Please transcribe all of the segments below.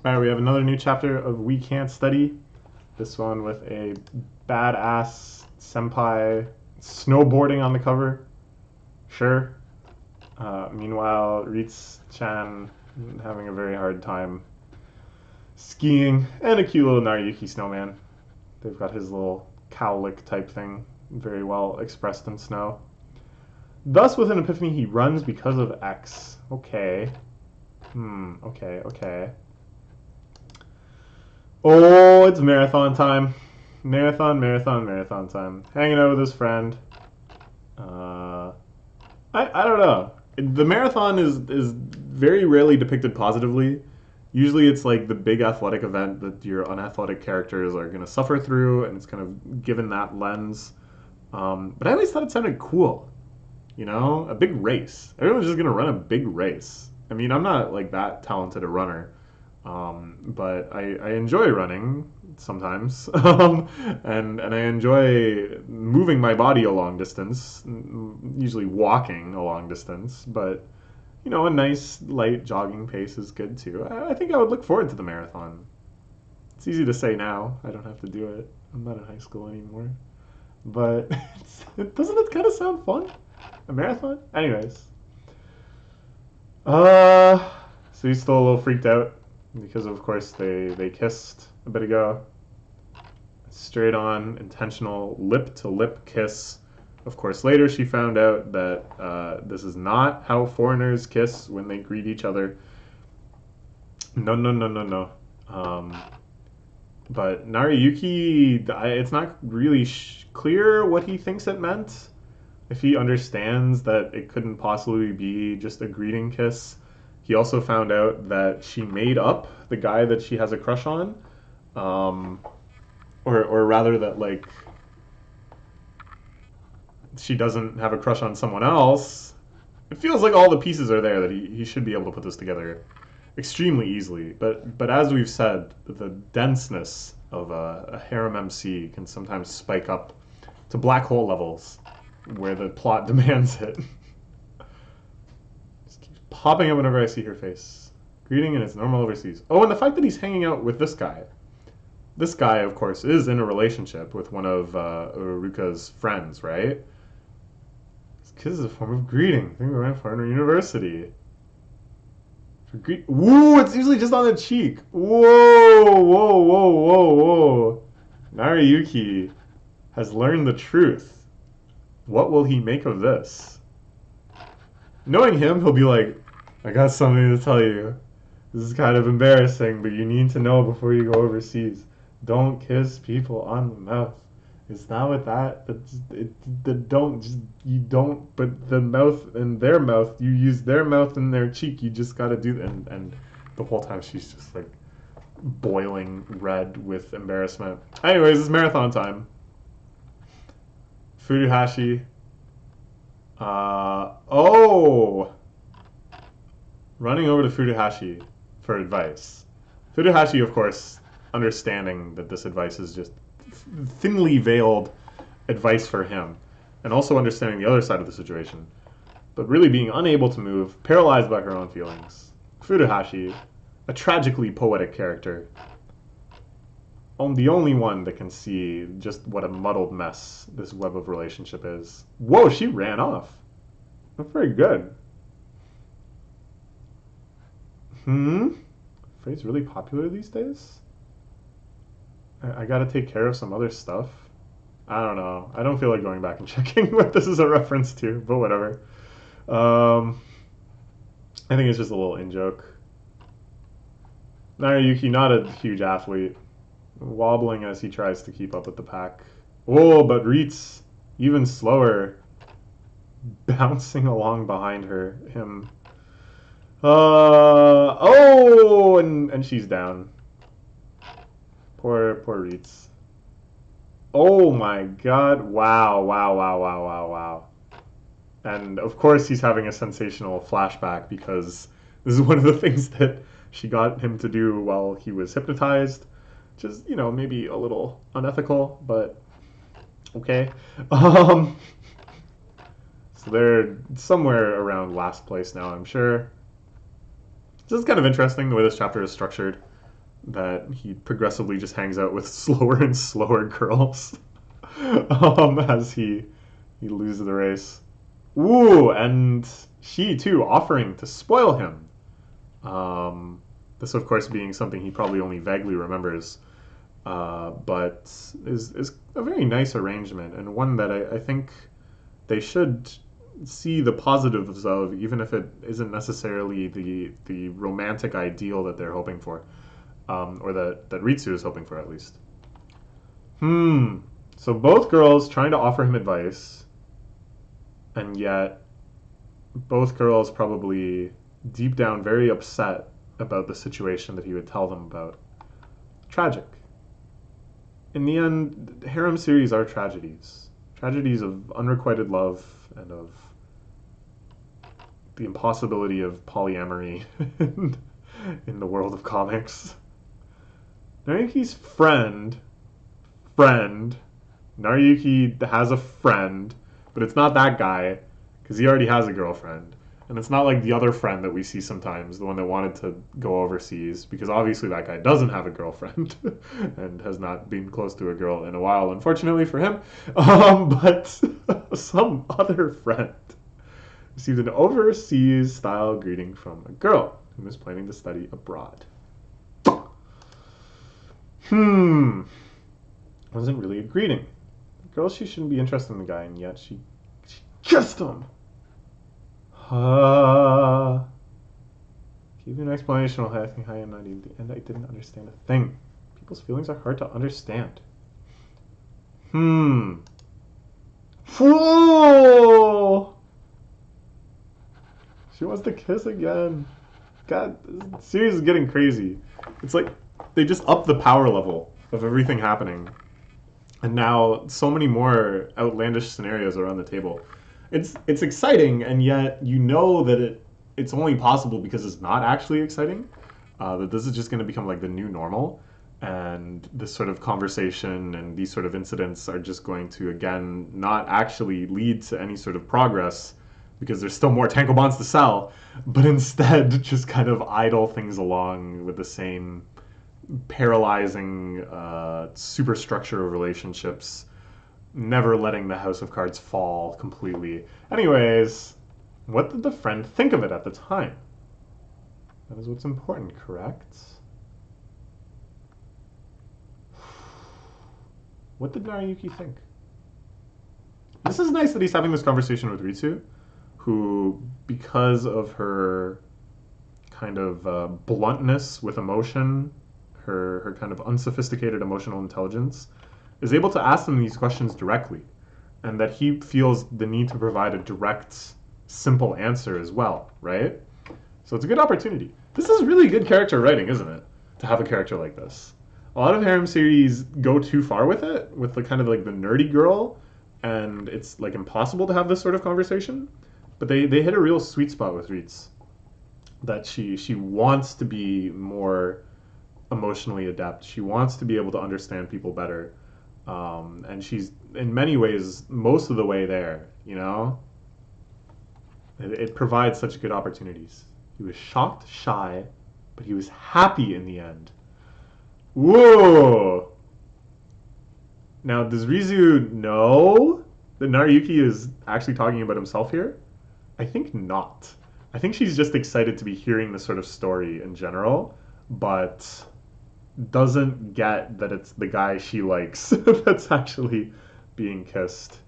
All right, we have another new chapter of We Can't Study. This one with a badass senpai snowboarding on the cover. Sure. Meanwhile, Ritz-chan having a very hard time skiing, and a cute little Nariyuki snowman. They've got his little cowlick type thing, very well expressed in snow. Thus, with an epiphany, he runs because of X. Okay. Okay. Oh, it's marathon time. Marathon time. Hanging out with his friend. Uh, I don't know. The marathon is very rarely depicted positively. Usually it's like the big athletic event that your unathletic characters are going to suffer through, and it's kind of given that lens. But I always thought it sounded cool. You know, a big race. Everyone's just going to run a big race. I mean, I'm not like that talented a runner. But I enjoy running sometimes, and I enjoy moving my body a long distance, usually walking a long distance. But you know, a nice light jogging pace is good too. I think I would look forward to the marathon. It's easy to say now. I don't have to do it. I'm not in high school anymore. But doesn't it kind of sound fun? A marathon? Anyways. Uh, so he's still a little freaked out because of course they kissed a bit ago. Straight on, intentional lip to lip kiss. Of course, later she found out that this is not how foreigners kiss when they greet each other. No. But Nariyuki, it's not really clear what he thinks it meant. If he understands that it couldn't possibly be just a greeting kiss. He also found out that she made up the guy that she has a crush on, or rather that like she doesn't have a crush on someone else. It feels like all the pieces are there that he should be able to put this together extremely easily. But as we've said, the denseness of a harem MC can sometimes spike up to black hole levels where the plot demands it. Just keeps popping up whenever I see her face. Greeting and it's normal overseas. Oh, and the fact that he's hanging out with this guy. This guy, of course, is in a relationship with one of Uruka's friends, right? This kiss is a form of greeting. Think of my partner university. Woo! It's usually just on the cheek. Whoa! Nariyuki has learned the truth. What will he make of this? Knowing him, he'll be like, I got something to tell you. This is kind of embarrassing, but you need to know before you go overseas. Don't kiss people on the mouth. It's not with that. You don't, but the mouth and their mouth, you use their mouth and their cheek. You just gotta do that. And the whole time she's just like boiling red with embarrassment. Anyways, it's marathon time. Furuhashi. Oh! Running over to Furuhashi for advice. Furuhashi, of course, understanding that this advice is just thinly veiled advice for him, and also understanding the other side of the situation, but really being unable to move, paralyzed by her own feelings. Furuhashi, a tragically poetic character, the only one that can see just what a muddled mess this web of relationship is. Whoa, she ran off. Not very good. Freight's really popular these days? I gotta take care of some other stuff. I don't know. I don't feel like going back and checking what this is a reference to, but whatever. I think it's just a little in-joke. Nariyuki, not a huge athlete, wobbling as he tries to keep up with the pack. Oh, but Ritz, even slower, bouncing along behind him. And she's down. Poor Ritz. Oh my god. Wow. And of course he's having a sensational flashback because this is one of the things that she got him to do while he was hypnotized. Which is, you know, maybe a little unethical, but okay. So they're somewhere around last place now, I'm sure. This is kind of interesting the way this chapter is structured. that he progressively just hangs out with slower and slower girls as he loses the race. Ooh, and she too offering to spoil him. This, of course, being something he probably only vaguely remembers, but is a very nice arrangement and one that I think they should see the positives of, even if it isn't necessarily the romantic ideal that they're hoping for, or that Ritsu is hoping for at least. So both girls trying to offer him advice, and yet both girls probably deep down very upset about the situation that he would tell them about. Tragic. In the end, harem series are tragedies. Tragedies of unrequited love and of the impossibility of polyamory in the world of comics. Naruyuki's friend, Naruyuki has a friend, but it's not that guy, because he already has a girlfriend. And it's not like the other friend that we see sometimes, the one that wanted to go overseas, because obviously that guy doesn't have a girlfriend and has not been close to a girl in a while, unfortunately for him. But some other friend received an overseas style greeting from a girl who was planning to study abroad. Wasn't really a greeting. The girl, she shouldn't be interested in the guy, and yet she kissed him. Gave you an explanation of asking how I'm not in the end. I didn't understand a thing. People's feelings are hard to understand. Fool! She wants to kiss again. God, this series is getting crazy. It's like they just upped the power level of everything happening. And now so many more outlandish scenarios are on the table. It's exciting, and yet you know that it's only possible because it's not actually exciting. That this is just going to become like the new normal, and this sort of conversation and these sort of incidents are just going to again not actually lead to any sort of progress because there's still more tankobons to sell, but instead just kind of idle things along with the same paralyzing superstructure of relationships, never letting the house of cards fall completely. Anyways, what did the friend think of it at the time? That is what's important, correct? What did Naruyuki think? This is nice that he's having this conversation with Ritsu, who, because of her kind of bluntness with emotion, her kind of unsophisticated emotional intelligence, is able to ask them these questions directly, and that he feels the need to provide a direct, simple answer as well, right? So it's a good opportunity. This is really good character writing, isn't it? To have a character like this. A lot of harem series go too far with it, with the kind of like the nerdy girl, and it's like impossible to have this sort of conversation. But they hit a real sweet spot with Ritz. That she wants to be more emotionally adept. She wants to be able to understand people better. And she's in many ways most of the way there, you know? It provides such good opportunities. He was shocked, shy, but he was happy in the end. Whoa! Now, does Rizu know that Naruyuki is actually talking about himself here? I think not. I think she's just excited to be hearing this sort of story in general, but doesn't get that it's the guy she likes that's actually being kissed.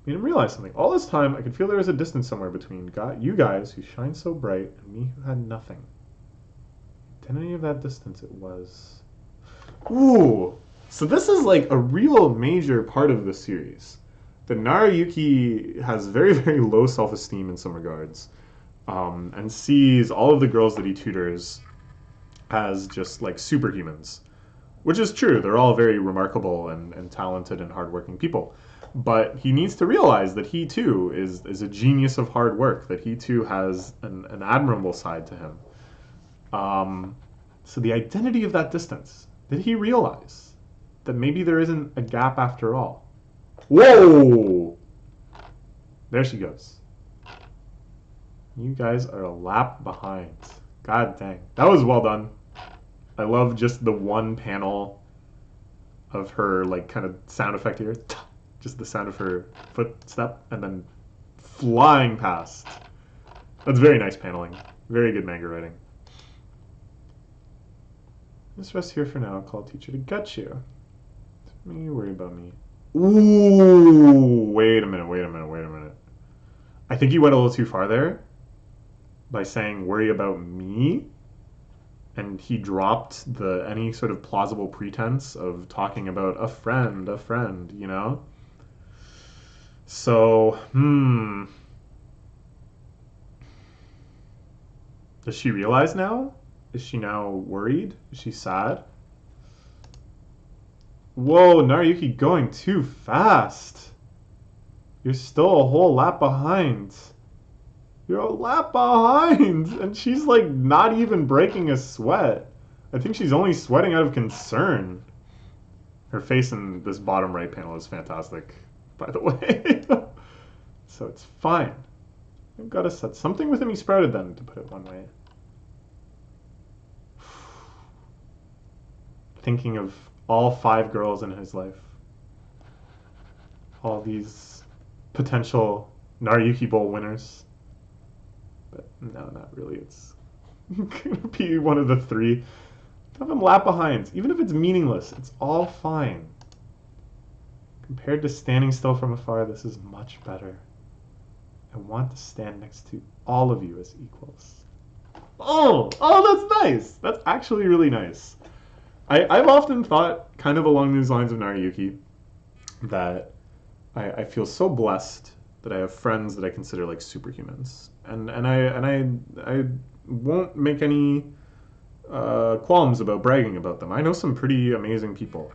You didn't realize something. All this time, I could feel there was a distance somewhere between you guys who shine so bright and me who had nothing. To any of that distance, it was... Ooh! So this is like a real major part of the series. That Naruyuki has very, very low self-esteem in some regards, and sees all of the girls that he tutors as just like superhumans, which is true. They're all very remarkable and talented and hardworking people. But he needs to realize that he too is a genius of hard work, that he too has an admirable side to him. So the identity of that distance, did he realize that maybe there isn't a gap after all? Whoa! There she goes. You guys are a lap behind. God dang. That was well done. I love just the one panel of her, like, kind of sound effect here. Just the sound of her footstep and then flying past. That's very nice paneling. Very good manga writing. Just rest here for now. I'll call teacher to get you. Me worry about me. Ooh, wait a minute, wait a minute, wait a minute. I think you went a little too far there by saying worry about me, and he dropped the any sort of plausible pretense of talking about a friend, you know? So, does she realize now? Is she now worried? Is she sad? Whoa, Naruyuki going too fast. You're still a whole lap behind. You're a lap behind! And she's like not even breaking a sweat. I think she's only sweating out of concern. Her face in this bottom right panel is fantastic, by the way. So it's fine. I've got to set something within me sprouted then, to put it one way. Thinking of all 5 girls in his life. All these potential Naruyuki Bowl winners. But no, not really. It's gonna be one of the 3. Have them lap behinds. Even if it's meaningless, it's all fine. Compared to standing still from afar, this is much better. I want to stand next to all of you as equals. Oh, that's nice. That's actually really nice. I've often thought, kind of along these lines of Naruyuki, that I feel so blessed that I have friends that I consider like superhumans, and I won't make any qualms about bragging about them. I know some pretty amazing people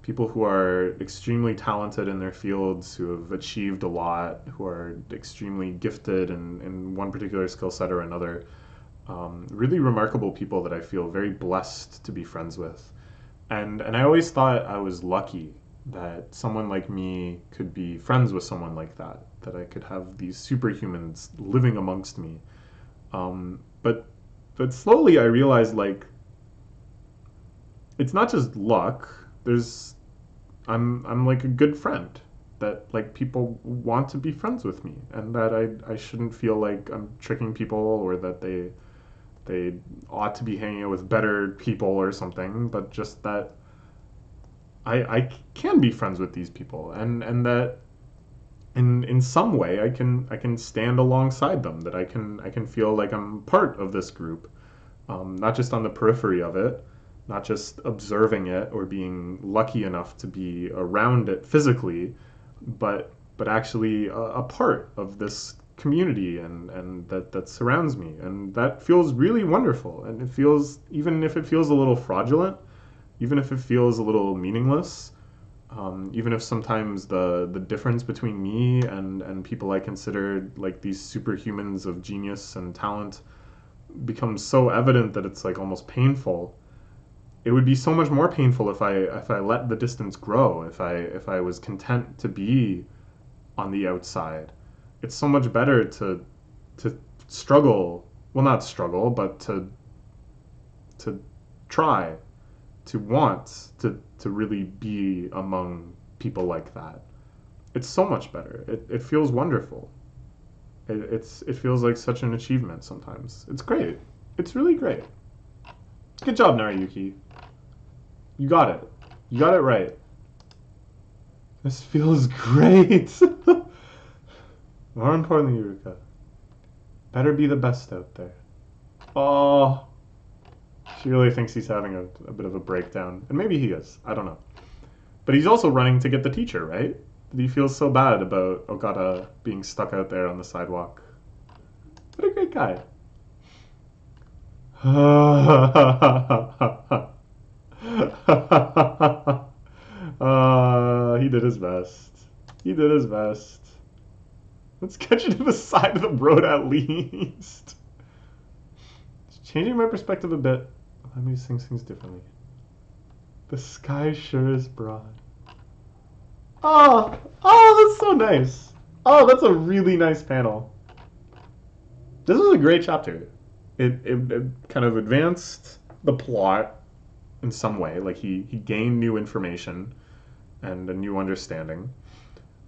who are extremely talented in their fields, who have achieved a lot, who are extremely gifted in one particular skill set or another. Really remarkable people that I feel very blessed to be friends with. And I always thought I was lucky that someone like me could be friends with someone like that I could have these superhumans living amongst me. But slowly I realized, like, it's not just luck. I'm like a good friend that, like, people want to be friends with me, and that I shouldn't feel like I'm tricking people or that they ought to be hanging out with better people or something, but just that I can be friends with these people, and that in some way I can stand alongside them, that I can feel like I'm part of this group, not just on the periphery of it, not just observing it or being lucky enough to be around it physically, but actually a part of this community and that surrounds me, and that feels really wonderful. And it feels, even if it feels a little fraudulent, even if it feels a little meaningless, even if sometimes the difference between me and people I consider like these superhumans of genius and talent becomes so evident that it's like almost painful. It would be so much more painful if I let the distance grow, if I was content to be on the outside. It's so much better to struggle, well, not struggle, but to try, to want to really be among people like that. It's so much better. It feels wonderful. It feels like such an achievement sometimes. It's great. It's really great. Good job, Naruyuki. You got it. You got it right. This feels great. More importantly, Yuruka, better be the best out there. Oh, she really thinks he's having a bit of a breakdown. And maybe he is. I don't know. But he's also running to get the teacher, right? He feels so bad about Okada being stuck out there on the sidewalk. What a great guy. He did his best. He did his best. Let's get you to the side of the road at least. It's changing my perspective a bit. Let me sing things differently. The sky sure is broad. Oh, that's so nice. Oh, that's a really nice panel. This was a great chapter. it kind of advanced the plot in some way. Like he gained new information and a new understanding.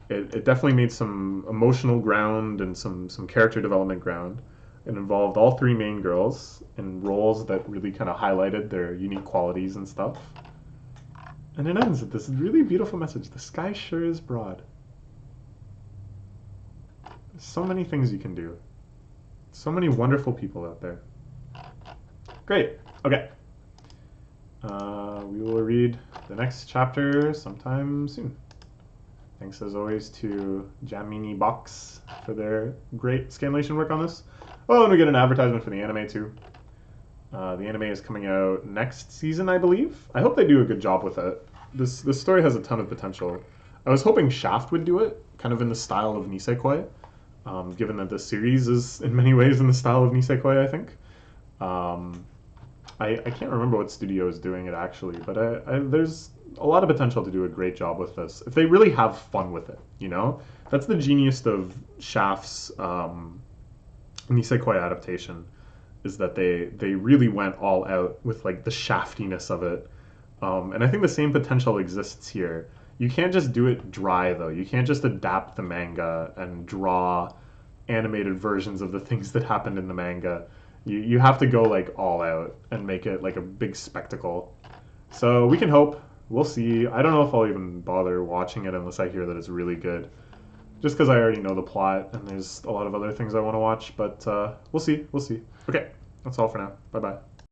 It definitely made some emotional ground and some character development ground. It involved all three main girls in roles that really kind of highlighted their unique qualities and stuff. And it ends with this really beautiful message. The sky sure is broad. There's so many things you can do. So many wonderful people out there. Great. Okay. We will read the next chapter sometime soon. Thanks as always to Jamini Box for their great scanlation work on this. Oh, and we get an advertisement for the anime too. The anime is coming out next season, I believe. I hope they do a good job with it. This story has a ton of potential. I was hoping Shaft would do it, kind of in the style of Nisekoi, given that this series is in many ways in the style of Nisekoi, I think. I can't remember what studio is doing it actually, but there's a lot of potential to do a great job with this if they really have fun with it. You know, that's the genius of Shaft's Nisekoi adaptation, is that they really went all out with like the shaftiness of it, and I think the same potential exists here. You can't just do it dry though. You can't just adapt the manga and draw animated versions of the things that happened in the manga. You have to go like all out and make it like a big spectacle. So we can hope. We'll see. I don't know if I'll even bother watching it unless I hear that it's really good. Just because I already know the plot and there's a lot of other things I want to watch. But we'll see. We'll see. Okay, that's all for now. Bye bye.